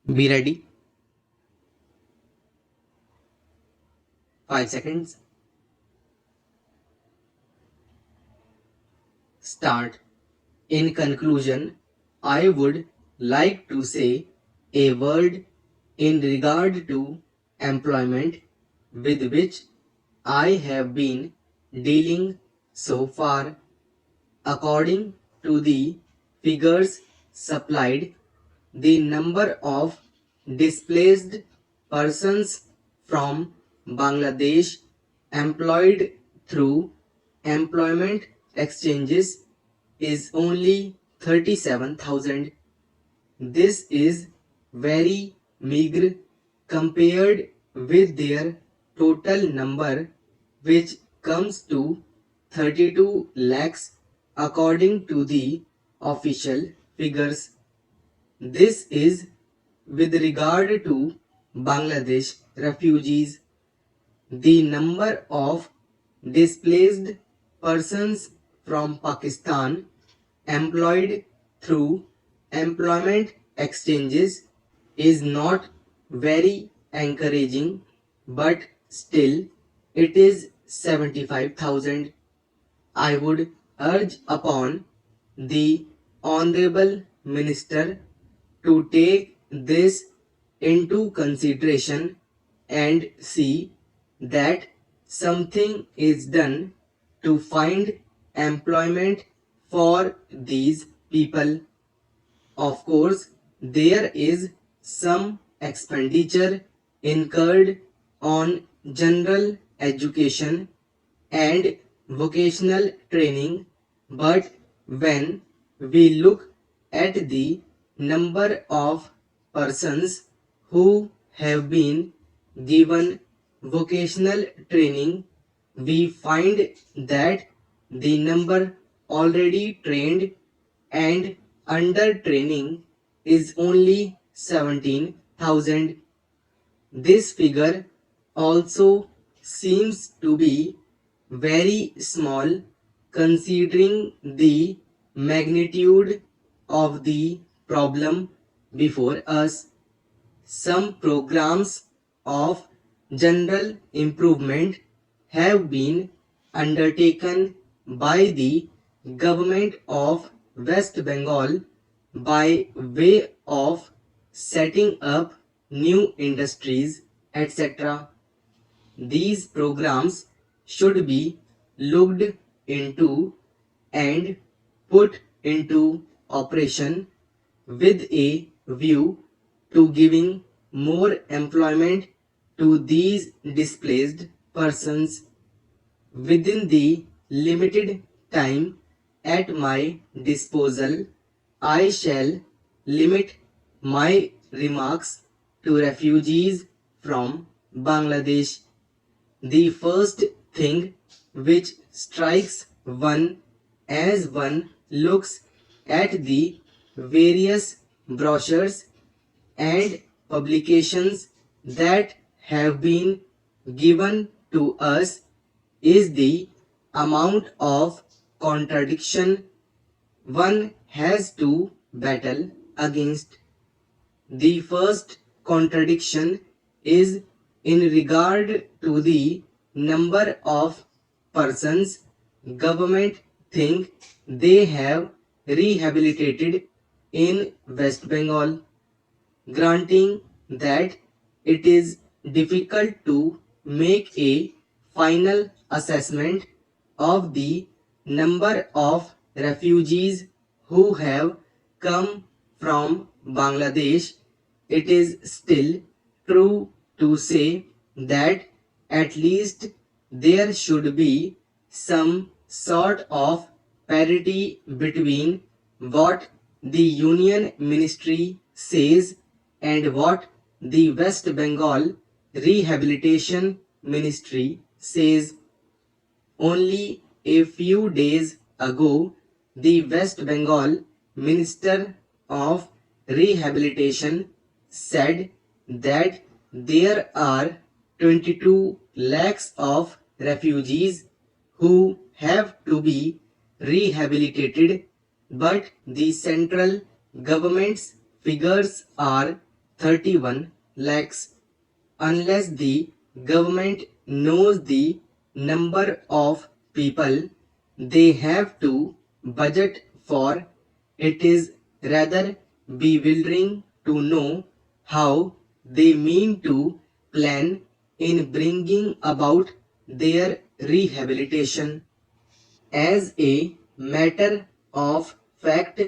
Be ready. 5 seconds. Start. In conclusion, I would like to say a word in regard to employment with which I have been dealing so far. According to the figures supplied, the number of displaced persons from Bangladesh employed through employment exchanges is only 37,000. This is very meager compared with their total number, which comes to 32 lakhs according to the official figures. This is with regard to Bangladesh refugees. The number of displaced persons from Pakistan employed through employment exchanges is not very encouraging, but still it is 75,000. I would urge upon the Honorable Minister to take this into consideration and see that something is done to find employment for these people. Of course, there is some expenditure incurred on general education and vocational training, but when we look at the number of persons who have been given vocational training, we find that the number already trained and under training is only 17,000. This figure also seems to be very small considering the magnitude of the problem before us. Some programs of general improvement have been undertaken by the government of West Bengal by way of setting up new industries, etc. These programs should be looked into and put into operation with a view to giving more employment to these displaced persons. Within the limited time at my disposal, I shall limit my remarks to refugees from Bangladesh. The first thing which strikes one as one looks at the various brochures and publications that have been given to us is the amount of contradiction one has to battle against. The first contradiction is in regard to the number of persons government think they have rehabilitated in West Bengal. Granting that it is difficult to make a final assessment of the number of refugees who have come from Bangladesh, it is still true to say that at least there should be some sort of parity between what the Union Ministry says and what the West Bengal Rehabilitation Ministry says. Only a few days ago, the West Bengal Minister of Rehabilitation said that there are 22 lakhs of refugees who have to be rehabilitated, but the central government's figures are 31 lakhs. Unless the government knows the number of people they have to budget for, it is rather bewildering to know how they mean to plan in bringing about their rehabilitation. As a matter of fact,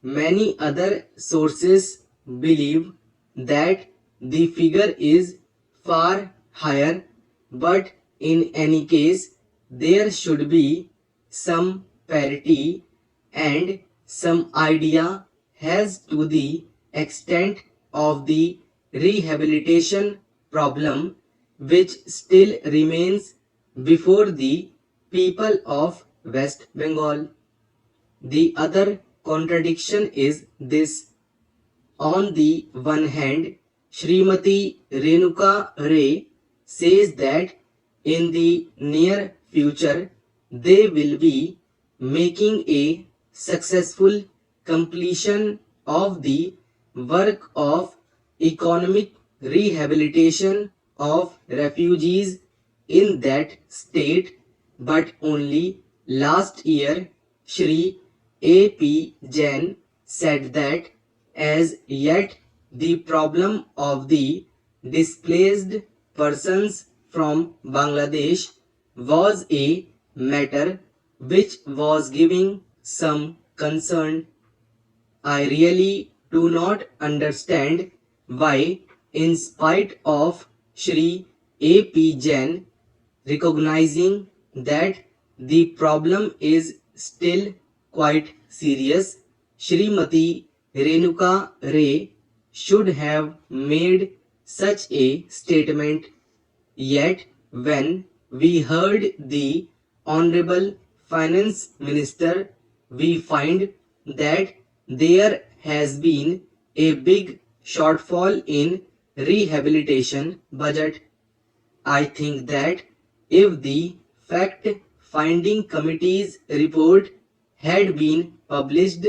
many other sources believe that the figure is far higher, but in any case, there should be some parity and some idea as to the extent of the rehabilitation problem which still remains before the people of West Bengal. The other contradiction is this. On the one hand, Srimati Renuka Ray says that in the near future they will be making a successful completion of the work of economic rehabilitation of refugees in that state, but only last year Shri A.P. Jain said that as yet the problem of the displaced persons from Bangladesh was a matter which was giving some concern. I really do not understand why, in spite of Shri A.P. Jain recognizing that the problem is still quite serious, Srimati Renuka Ray should have made such a statement. Yet, when we heard the Honorable Finance Minister, we find that there has been a big shortfall in rehabilitation budget. I think that if the fact-finding committee's report had been published,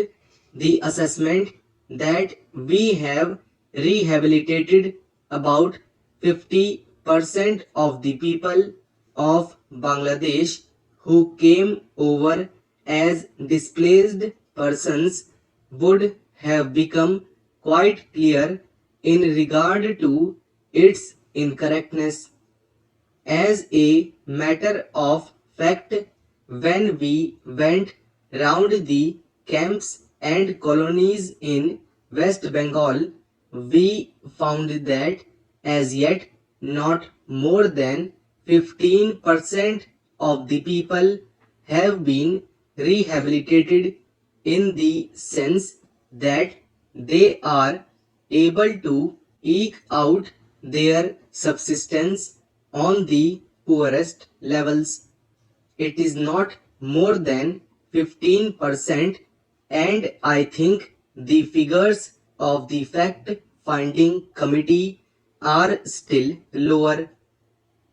the assessment that we have rehabilitated about 50% of the people of Bangladesh who came over as displaced persons would have become quite clear in regard to its incorrectness. As a matter of fact, when we went round the camps and colonies in West Bengal, we found that as yet not more than 15% of the people have been rehabilitated in the sense that they are able to eke out their subsistence on the poorest levels. It is not more than 15%, and I think the figures of the fact finding committee are still lower.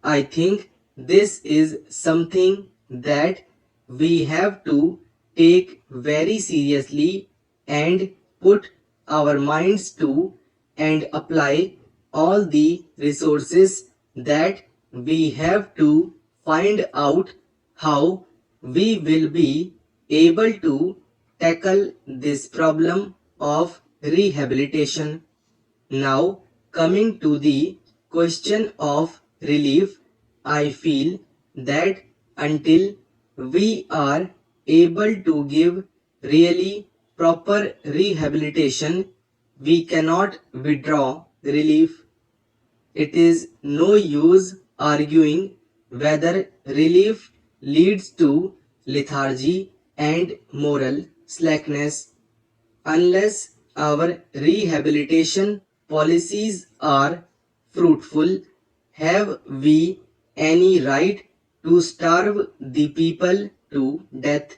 I think this is something that we have to take very seriously and put our minds to and apply all the resources that we have to find out how we will be able to tackle this problem of rehabilitation. Now, coming to the question of relief, I feel that until we are able to give really proper rehabilitation, we cannot withdraw relief. It is no use arguing whether relief leads to lethargy and moral slackness. Unless our rehabilitation policies are fruitful, have we any right to starve the people to death?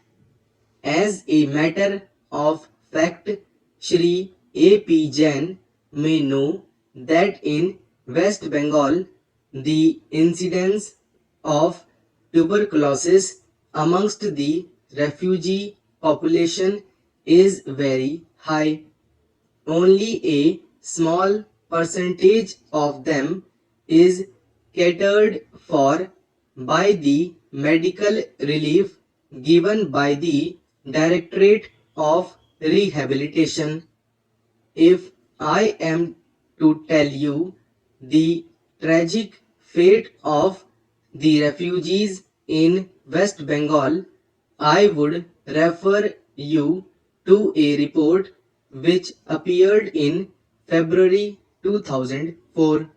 As a matter of fact, Shri A.P. Jain may know that in West Bengal, the incidence of tuberculosis amongst the refugee population is very high. Only a small percentage of them is catered for by the medical relief given by the Directorate of Rehabilitation. If I am to tell you the tragic fate of the refugees in West Bengal, I would refer you to a report which appeared in February 2004